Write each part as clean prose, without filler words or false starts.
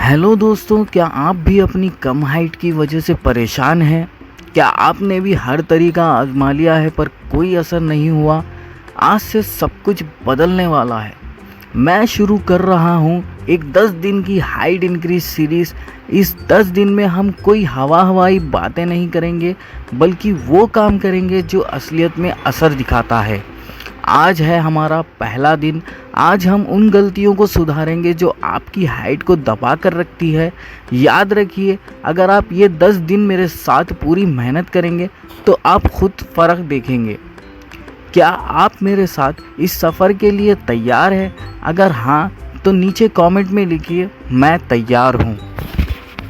Hello दोस्तों, क्या आप भी अपनी कम हाइट की वजह से परेशान हैं? क्या आपने भी हर तरीका आजमा लिया है पर कोई असर नहीं हुआ? आज से सब कुछ बदलने वाला है। मैं शुरू कर रहा हूँ एक 10 दिन की हाइट इंक्रीज सीरीज़। इस 10 दिन में हम कोई हवाई बातें नहीं करेंगे, बल्कि वो काम करेंगे जो असलियत में असर दिखाता है। आज है हमारा पहला दिन। आज हम उन गलतियों को सुधारेंगे जो आपकी हाइट को दबा कर रखती है। याद रखिए, अगर आप ये 10 दिन मेरे साथ पूरी मेहनत करेंगे तो आप खुद फ़र्क देखेंगे। क्या आप मेरे साथ इस सफ़र के लिए तैयार हैं? अगर हाँ, तो नीचे कमेंट में लिखिए मैं तैयार हूँ।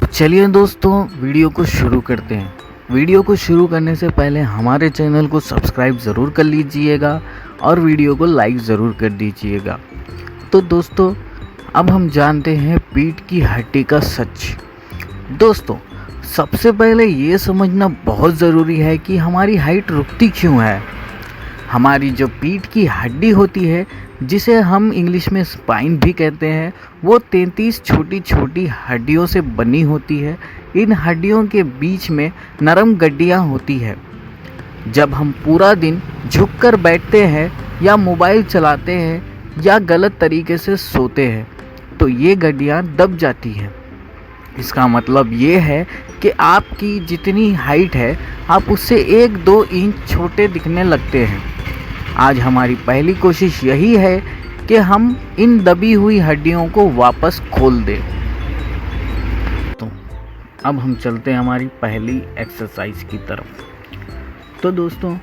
चलिए दोस्तों, वीडियो को शुरू करते हैं। वीडियो को शुरू करने से पहले हमारे चैनल को सब्सक्राइब ज़रूर कर लीजिएगा और वीडियो को लाइक ज़रूर कर दीजिएगा। तो दोस्तों, अब हम जानते हैं पीठ की हड्डी का सच। दोस्तों, सबसे पहले ये समझना बहुत ज़रूरी है कि हमारी हाइट रुकती क्यों है। हमारी जो पीठ की हड्डी होती है, जिसे हम इंग्लिश में स्पाइन भी कहते हैं, वो 33 छोटी छोटी हड्डियों से बनी होती है। इन हड्डियों के बीच में नरम गड्डियाँ होती है। जब हम पूरा दिन झुककर बैठते हैं या मोबाइल चलाते हैं या गलत तरीके से सोते हैं, तो ये गड्डियाँ दब जाती हैं। इसका मतलब ये है कि आपकी जितनी हाइट है, आप उससे 1-2 इंच छोटे दिखने लगते हैं। आज हमारी पहली कोशिश यही है कि हम इन दबी हुई हड्डियों को वापस खोल दें। तो अब हम चलते हैं हमारी पहली एक्सरसाइज की तरफ। तो दोस्तों,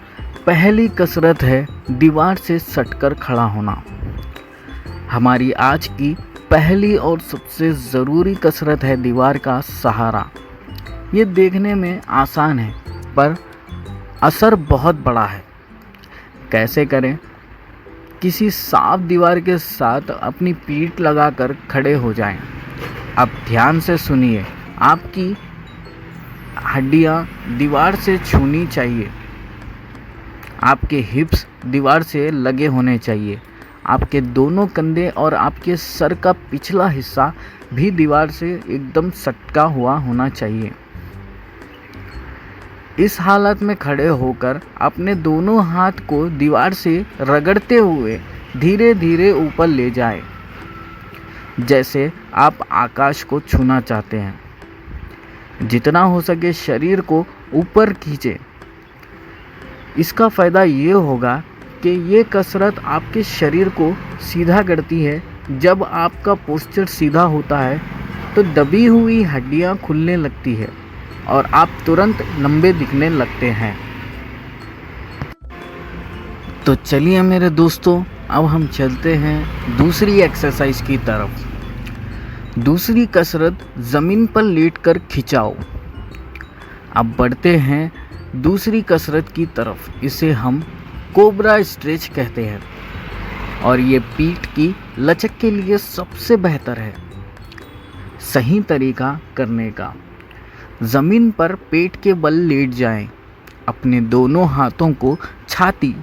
पहली कसरत है दीवार से सटकर खड़ा होना। हमारी आज की पहली और सबसे ज़रूरी कसरत है दीवार का सहारा। ये देखने में आसान है पर असर बहुत बड़ा है। कैसे करें? किसी साफ दीवार के साथ अपनी पीठ लगाकर खड़े हो जाएं। अब ध्यान से सुनिए, आपकी हड्डियां दीवार से छूनी चाहिए। आपके हिप्स दीवार से लगे होने चाहिए। आपके दोनों कंधे और आपके सर का पिछला हिस्सा भी दीवार से एकदम सटका हुआ होना चाहिए। इस हालत में खड़े होकर अपने दोनों हाथ को दीवार से रगड़ते हुए धीरे धीरे ऊपर ले जाएं, जैसे आप आकाश को छूना चाहते हैं। जितना हो सके शरीर को ऊपर खींचें। इसका फ़ायदा ये होगा कि ये कसरत आपके शरीर को सीधा करती है। जब आपका पोस्चर सीधा होता है तो दबी हुई हड्डियां खुलने लगती है और आप तुरंत लंबे दिखने लगते हैं। तो चलिए मेरे दोस्तों, अब हम चलते हैं दूसरी एक्सरसाइज की तरफ। दूसरी कसरत ज़मीन पर लेटकर खिंचाओ। अब बढ़ते हैं दूसरी कसरत की तरफ। इसे हम कोबरा स्ट्रेच कहते हैं और ये पीठ की लचक के लिए सबसे बेहतर है। सही तरीका करने का: ज़मीन पर पेट के बल लेट जाएं। अपने दोनों हाथों को छाती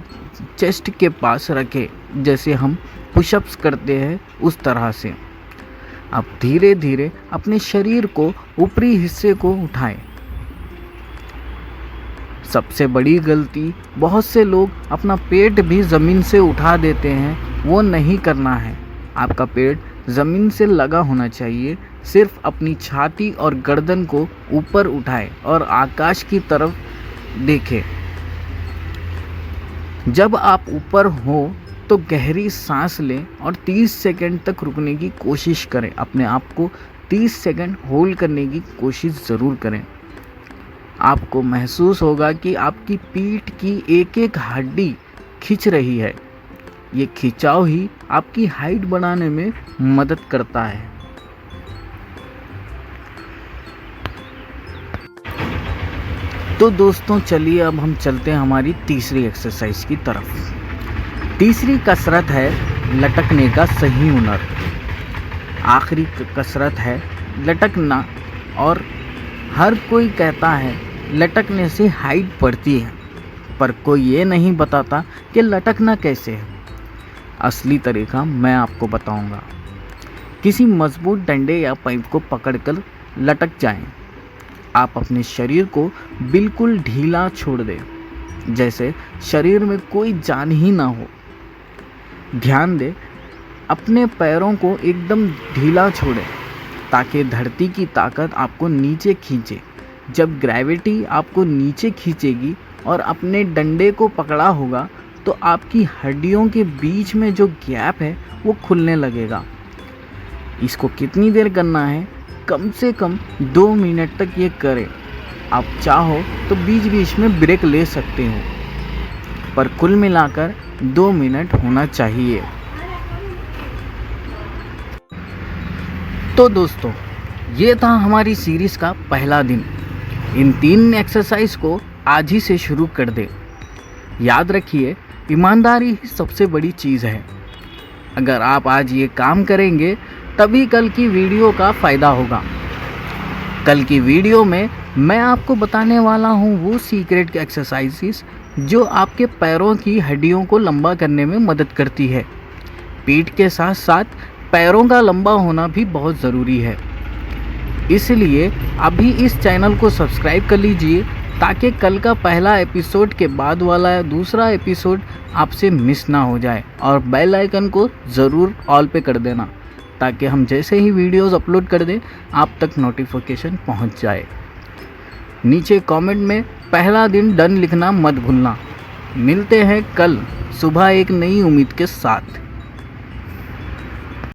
चेस्ट के पास रखें, जैसे हम पुशअप्स करते हैं उस तरह से। अब धीरे धीरे अपने शरीर को ऊपरी हिस्से को उठाएं। सबसे बड़ी गलती, बहुत से लोग अपना पेट भी ज़मीन से उठा देते हैं। वो नहीं करना है। आपका पेट ज़मीन से लगा होना चाहिए। सिर्फ अपनी छाती और गर्दन को ऊपर उठाएं और आकाश की तरफ देखें। जब आप ऊपर हो तो गहरी सांस लें और 30 सेकंड तक रुकने की कोशिश करें। अपने आप को 30 सेकंड होल्ड करने की कोशिश ज़रूर करें। आपको महसूस होगा कि आपकी पीठ की एक एक हड्डी खिंच रही है। ये खिंचाव ही आपकी हाइट बढ़ाने में मदद करता है। तो दोस्तों, चलिए अब हम चलते हैं हमारी तीसरी एक्सरसाइज की तरफ। तीसरी कसरत है लटकने का सही हुनर। आखिरी कसरत है लटकना, और हर कोई कहता है लटकने से हाइट बढ़ती है, पर कोई ये नहीं बताता कि लटकना कैसे है। असली तरीका मैं आपको बताऊंगा। किसी मजबूत डंडे या पाइप को पकड़कर लटक जाएं। आप अपने शरीर को बिल्कुल ढीला छोड़ दें, जैसे शरीर में कोई जान ही ना हो। ध्यान दें, अपने पैरों को एकदम ढीला छोड़ें ताकि धरती की ताकत आपको नीचे खींचे। जब ग्रेविटी आपको नीचे खींचेगी और अपने डंडे को पकड़ा होगा तो आपकी हड्डियों के बीच में जो गैप है वो खुलने लगेगा। इसको कितनी देर करना है? कम से कम 2 मिनट तक ये करें। आप चाहो तो बीच बीच में ब्रेक ले सकते हो, पर कुल मिलाकर 2 मिनट होना चाहिए। तो दोस्तों, ये था हमारी सीरीज़ का पहला दिन। इन 3 एक्सरसाइज को आज ही से शुरू कर दें। याद रखिए, ईमानदारी ही सबसे बड़ी चीज़ है। अगर आप आज ये काम करेंगे तभी कल की वीडियो का फ़ायदा होगा। कल की वीडियो में मैं आपको बताने वाला हूँ वो सीक्रेट एक्सरसाइजेस जो आपके पैरों की हड्डियों को लंबा करने में मदद करती है। पीठ के साथ साथ पैरों का लंबा होना भी बहुत ज़रूरी है। इसलिए अभी इस चैनल को सब्सक्राइब कर लीजिए ताकि कल का पहला एपिसोड के बाद वाला दूसरा एपिसोड आपसे मिस ना हो जाए, और बेल आइकन को ज़रूर ऑल पे कर देना ताकि हम जैसे ही वीडियोस अपलोड कर दें आप तक नोटिफिकेशन पहुंच जाए। नीचे कमेंट में पहला दिन डन लिखना मत भूलना। मिलते हैं कल सुबह एक नई उम्मीद के साथ।